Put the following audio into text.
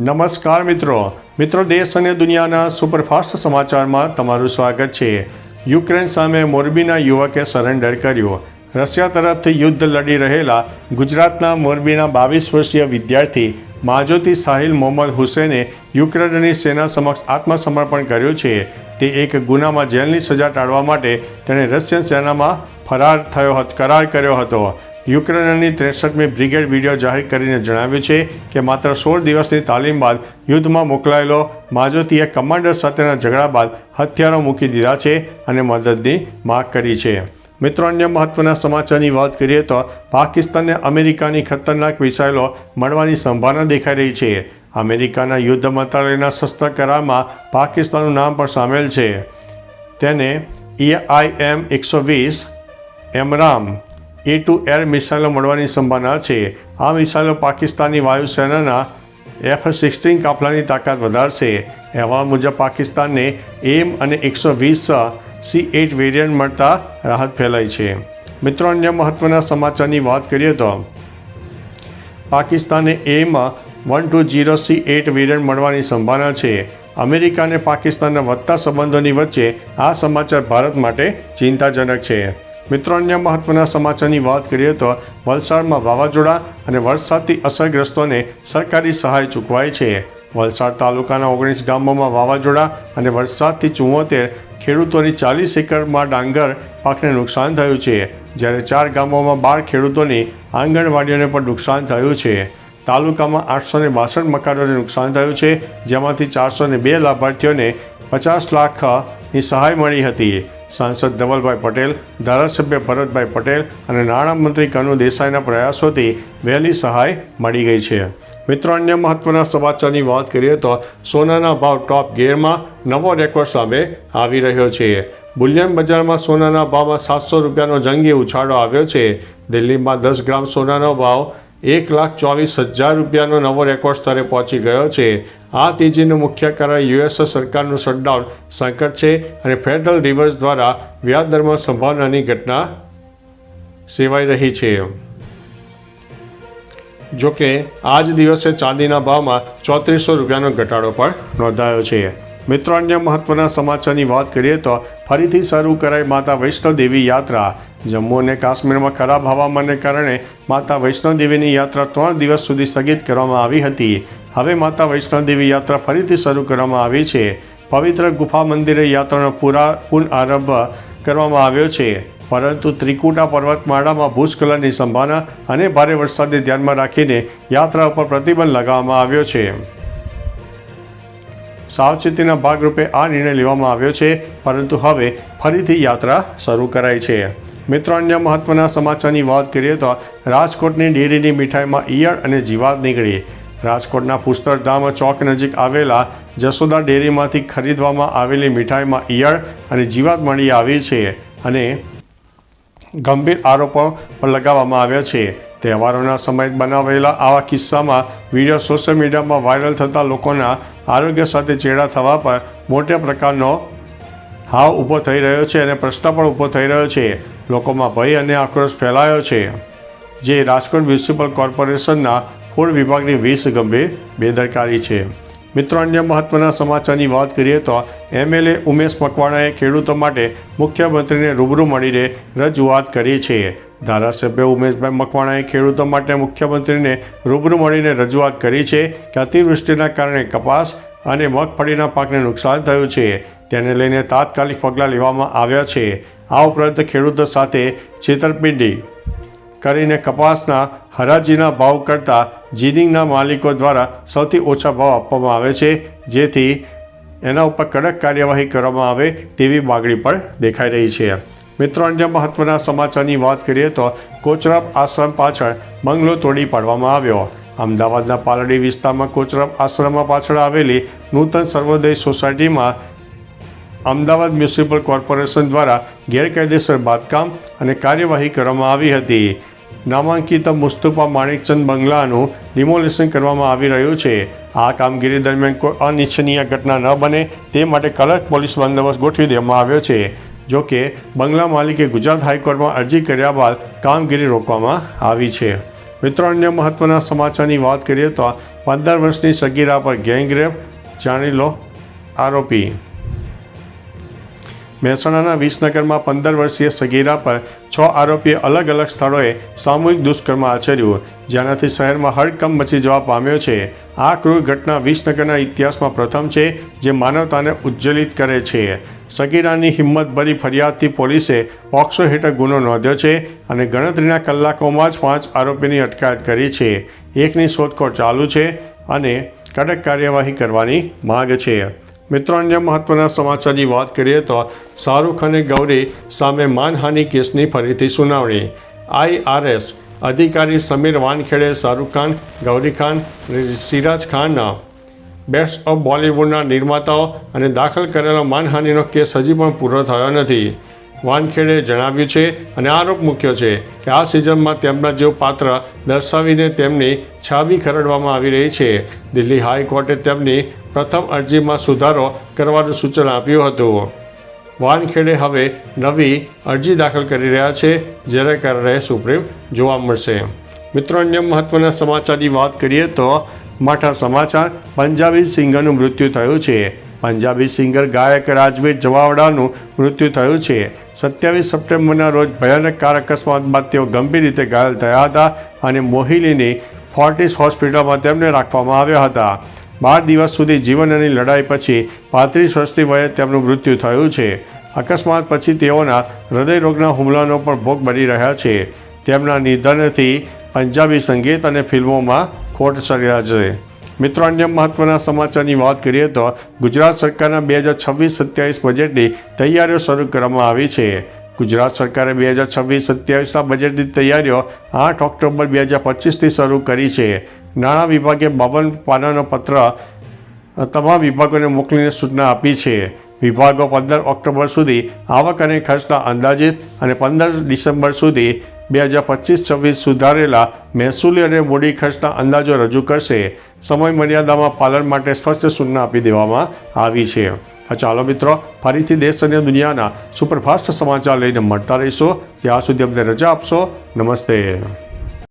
નમસ્કાર મિત્રો દેશ અને દુનિયાના સુપરફાસ્ટ સમાચારમાં તમારું સ્વાગત છે। યુક્રેન સામે મોરબીના યુવકે સરેન્ડર કર્યું। રશિયા તરફથી યુદ્ધ લડી રહેલા ગુજરાતના મોરબીના 22 વર્ષીય વિદ્યાર્થી માજોતી સાહિલ મોહમ્મદ હુસૈને યુક્રેનની સેના સમક્ષ આત્મસમર્પણ કર્યું છે। તે એક ગુનામાં જેલની સજા ટાળવા માટે તેણે રશિયન સેનામાં કરાર કર્યો હતો। યુક્રેનની 63મી બ્રિગેડ વિડીયો જાહેર કરીને જણાવ્યું છે કે માત્ર 16 દિવસની તાલીમ બાદ યુદ્ધમાં મોકલાયેલો માજોતીએ કમાન્ડર સાથેના ઝઘડા બાદ હથિયારો મૂકી દીધા છે અને મદદની માંગ કરી છે। મિત્રો, અન્ય મહત્વના સમાચારની વાત કરીએ તો પાકિસ્તાનને અમેરિકાની ખતરનાક મિસાઇલો મળવાની સંભાવના દેખાઈ રહી છે। અમેરિકાના યુદ્ધ મંત્રાલયના શસ્ત્ર કરારમાં પાકિસ્તાનનું નામ પણ સામેલ છે। તેને AIM-120 એમરામ A2 એર મિસાઇલો મળવાની સંભાવના છે। આ મિસાઇલો પાકિસ્તાની વાયુસેનાના F-16 કાફલાની તાકાત વધારશે। અહેવાલ મુજબ પાકિસ્તાનને AIM અને 120 C8 વેરિયન્ટ મળતા રાહત ફેલાઈ છે। મિત્રો, અન્ય મહત્વના સમાચારની વાત કરીએ તો પાકિસ્તાને AIM-120 C8 વેરિયન્ટ મળવાની સંભાવના છે। અમેરિકા અને પાકિસ્તાનના વધતા સંબંધોની વચ્ચે આ સમાચાર ભારત માટે ચિંતાજનક છે। મિત્રો, અન્ય મહત્વના સમાચારની વાત કરીએ તો વલસાડમાં વાવાઝોડા અને વરસાદથી અસરગ્રસ્તોને સરકારી સહાય ચૂકવાય છે। વલસાડ તાલુકાના 19 ગામોમાં વાવાઝોડા અને વરસાદથી 74 ખેડૂતોની 40 એકરમાં ડાંગર પાકને નુકસાન થયું છે, જ્યારે 4 ગામોમાં 12 ખેડૂતોની આંગણવાડીઓને પણ નુકસાન થયું છે। તાલુકામાં 862 મકાનોને નુકસાન થયું છે, જેમાંથી 402 લાભાર્થીઓને 50 લાખની સહાય મળી હતી। સાંસદ ધવલભાઈ પટેલ, ધારાસભ્ય ભરતભાઈ પટેલ અને નાણામંત્રી કનુ દેસાઈના પ્રયાસોથી વહેલી સહાય મળી ગઈ છે। મિત્રો, અન્ય મહત્વના સમાચારની વાત કરીએ તો સોનાના ભાવ ટોપ ગિયરમાં નવો રેકોર્ડ સામે આવી રહ્યો છે। બુલિયન બજારમાં સોનાના ભાવમાં 700 રૂપિયાનો જંગી ઉછાળો આવ્યો છે। દિલ્હીમાં 10 ગ્રામ સોનાનો ભાવ 1,24,000 રૂપિયાનો નવો રેકોર્ડ સ્તરે પહોંચી ગયો છે। આ તેજીનું મુખ્ય કારણ US સરકારનું શટડાઉન સંકટ છે અને ફેડરલ રિઝર્વ દ્વારા વ્યાજદરમાં સંભાવનાની ઘટના સેવાઈ રહી છે। જોકે આ જ દિવસે ચાંદીના ભાવમાં 3400 રૂપિયાનો ઘટાડો પણ નોંધાયો છે। મિત્રો, અન્ય મહત્વના સમાચારની વાત કરીએ તો ફરીથી શરૂ કરાઈ માતા વૈષ્ણોદેવી યાત્રા। જમ્મુ અને કાશ્મીરમાં ખરાબ હવામાનને કારણે માતા વૈષ્ણોદેવીની યાત્રા 3 દિવસ સુધી સ્થગિત કરવામાં આવી હતી। હવે માતા વૈષ્ણોદેવી યાત્રા ફરીથી શરૂ કરવામાં આવી છે। પવિત્ર ગુફા મંદિરે યાત્રાનો પુનઃઆરંભ કરવામાં આવ્યો છે, પરંતુ ત્રિકુટા પર્વતમાળામાં ભૂસ્ખલનની સંભાવના અને ભારે વરસાદને ધ્યાનમાં રાખીને યાત્રા ઉપર પ્રતિબંધ લગાવવામાં આવ્યો છે। સાવચેતીના ભાગરૂપે આ નિર્ણય લેવામાં આવ્યો છે, પરંતુ હવે ફરીથી યાત્રા શરૂ કરાઈ છે। મિત્રો, અન્ય મહત્વના સમાચારની વાત કરીએ તો રાજકોટની ડેરીની મીઠાઈમાં ઈયળ અને જીવાત નીકળી। રાજકોટના પુસ્તરધામ ચોક નજીક આવેલા જસોદા ડેરીમાંથી ખરીદવામાં આવેલી મીઠાઈમાં ઈયળ અને જીવાત મળી આવી છે અને ગંભીર આરોપો પણ લગાવવામાં આવ્યા છે। તહેવારોના સમયે બનાવેલા આવા કિસ્સામાં વિડીયો સોશિયલ મીડિયામાં વાયરલ થતાં લોકોના આરોગ્ય સાથે ચેડા થવા પર મોટા પ્રકારનો હાવ ઊભો થઈ રહ્યો છે અને પ્રશ્ન પણ ઊભો થઈ રહ્યો છે। લોકોમાં ભય અને આક્રોશ ફેલાયો છે, જે રાજકોટ મ્યુનિસિપલ કોર્પોરેશનના ફૂડ વિભાગની ગંભીર બેદરકારી છે। મિત્રો, અન્ય મહત્વના સમાચારની વાત કરીએ તો MLA ઉમેશ મકવાણાએ ખેડૂતો માટે મુખ્યમંત્રીને રૂબરૂ મળીને રજૂઆત કરી છે। ધારાસભ્ય ઉમેશભાઈ મકવાણાએ ખેડૂતો માટે મુખ્યમંત્રીને રૂબરૂ મળીને રજૂઆત કરી છે કે અતિવૃષ્ટિના કારણે કપાસ અને મગફળીના પાકને નુકસાન થયું છે, તેને લઈને તાત્કાલિક પગલાં લેવામાં આવ્યા છે। આ ઉપરાંત ખેડૂતો સાથે છેતરપિંડી કરીને કપાસના હરાજીના ભાવ કરતાં જીનિંગના માલિકો દ્વારા સૌથી ઓછા ભાવ આપવામાં આવે છે, જેથી એના ઉપર કડક કાર્યવાહી કરવામાં આવે તેવી માગણી પણ દેખાઈ રહી છે। મિત્રો, અન્ય મહત્વના સમાચારની વાત કરીએ તો કોચરબ આશ્રમ પાછળ બંગલો તોડી પાડવામાં આવ્યો। અમદાવાદના પાલડી વિસ્તારમાં કોચરબ આશ્રમમાં પાછળ આવેલી નૂતન સર્વોદય સોસાયટીમાં અમદાવાદ મ્યુનિસિપલ કોર્પોરેશન દ્વારા ગેરકાયદેસર બાંધકામ અને કાર્યવાહી કરવામાં આવી હતી। નામાંકિત મુસ્તફા માણેકચંદ બંગલાનું ડિમોલિશન કરવામાં આવી રહ્યું છે। આ કામગીરી દરમિયાન કોઈ અનિચ્છનીય ઘટના ન બને તે માટે કડક પોલીસ બંદોબસ્ત ગોઠવી દેવામાં આવ્યો છે। જોકે બંગલા માલિકે ગુજરાત હાઈકોર્ટમાં અરજી કર્યા બાદ કામગીરી રોકવામાં આવી છે। મિત્રો, અન્ય મહત્વના સમાચારની વાત કરીએ તો 15 વર્ષની સગીરા પર ગેંગરેપ, જાણી લો આરોપી. મહેસાણાના વિસનગરમાં 15 વર્ષીય સગીરા પર 6 આરોપીએ અલગ અલગ સ્થળોએ સામૂહિક દુષ્કર્મ આચર્યું, જેનાથી શહેરમાં હડકંપ મચી જવા પામ્યો છે. આ ક્રૂર ઘટના વિસનગરના ઇતિહાસમાં પ્રથમ છે, જે માનવતાને ઉજ્જવલિત કરે છે. સગીરાની હિંમતભરી ફરિયાદથી પોલીસે પોક્સો હેઠળ ગુનો નોંધ્યો છે અને ગણતરીના કલાકોમાં જ 5 આરોપીની અટકાયત કરી છે. એકની શોધખોળ ચાલુ છે અને કડક કાર્યવાહી કરવાની માંગ છે. મિત્રો, અન્ય મહત્વના સમાચારની વાત કરીએ તો શાહરૂખ અને ગૌરી સામે માનહાનિ કેસની ફરીથી સુનાવણી. IRS અધિકારી સમીર વાનખેડે શાહરૂખ ખાન, ગૌરી ખાન અને સિરાજ ખાનના બેસ્ટ ઓફ બોલિવૂડના નિર્માતાઓ અને દાખલ કરેલો માનહાનિનો કેસ હજી પણ પૂરો થયો નથી. વાનખેડે જણાવ્યું છે અને આરોપ મૂક્યો છે કે આ સિઝનમાં તેમના જેવું પાત્ર દર્શાવીને તેમની છબી ખરડવામાં આવી રહી છે. દિલ્હી હાઈકોર્ટે તેમની પ્રથમ અરજીમાં સુધારો કરવાનું સૂચન આપ્યું હતું. વાનખેડે હવે નવી અરજી દાખલ કરી રહ્યા છે, જેને કારણે સુપ્રીમ જોવા મળશે. મિત્રો, અન્ય મહત્વના સમાચારની વાત કરીએ તો મોટા સમાચાર. પંજાબી સિંગરનું મૃત્યુ થયું છે. પંજાબી સિંગર ગાયક રાજવીર જવાવડાનું મૃત્યુ થયું છે. 27 સપ્ટેમ્બરના રોજ ભયાનક કાર અકસ્માત બાદ તેઓ ગંભીર રીતે ઘાયલ થયા હતા અને મોહિલીની ફોર્ટિસ હોસ્પિટલમાં તેમને રાખવામાં આવ્યા હતા. 12 દિવસ સુધી જીવનની લડાઈ પછી 35 વર્ષની વયે તેમનું મૃત્યુ થયું છે. અકસ્માત પછી તેઓના હૃદયરોગના હુમલાનો પણ ભોગ બની રહ્યા છે. તેમના નિધનથી પંજાબી સંગીત અને ફિલ્મોમાં ખોટ સર્જાય છે. મિત્રો, અન્ય મહત્વના સમાચારની વાત કરીએ તો ગુજરાત સરકારના 2026-27 બજેટની તૈયારીઓ શરૂ કરવામાં આવી છે. ગુજરાત સરકારે 2026-27ના બજેટની તૈયારીઓ 8 ઓક્ટોબર 2025થી શરૂ કરી છે. નાણાં વિભાગે 52 પાનાનો પત્ર તમામ વિભાગોને મોકલીને સૂચના આપી છે. વિભાગો 15 ઓક્ટોબર સુધી આવક અને ખર્ચના અંદાજિત અને 15 ડિસેમ્બર સુધી 2025-26 સુધારેલા મહેસૂલી અને મૂડી ખર્ચના અંદાજો રજૂ કરશે. સમય મર્યાદામાં પાલન માટે સ્પષ્ટ સૂચના આપી દેવામાં આવી છે. ચાલો મિત્રો, ફરીથી દેશ અને દુનિયાના સુપરફાસ્ટ સમાચાર લઈને મળતા રહીશું. ત્યાં સુધી અમને રજા આપશો. નમસ્તે.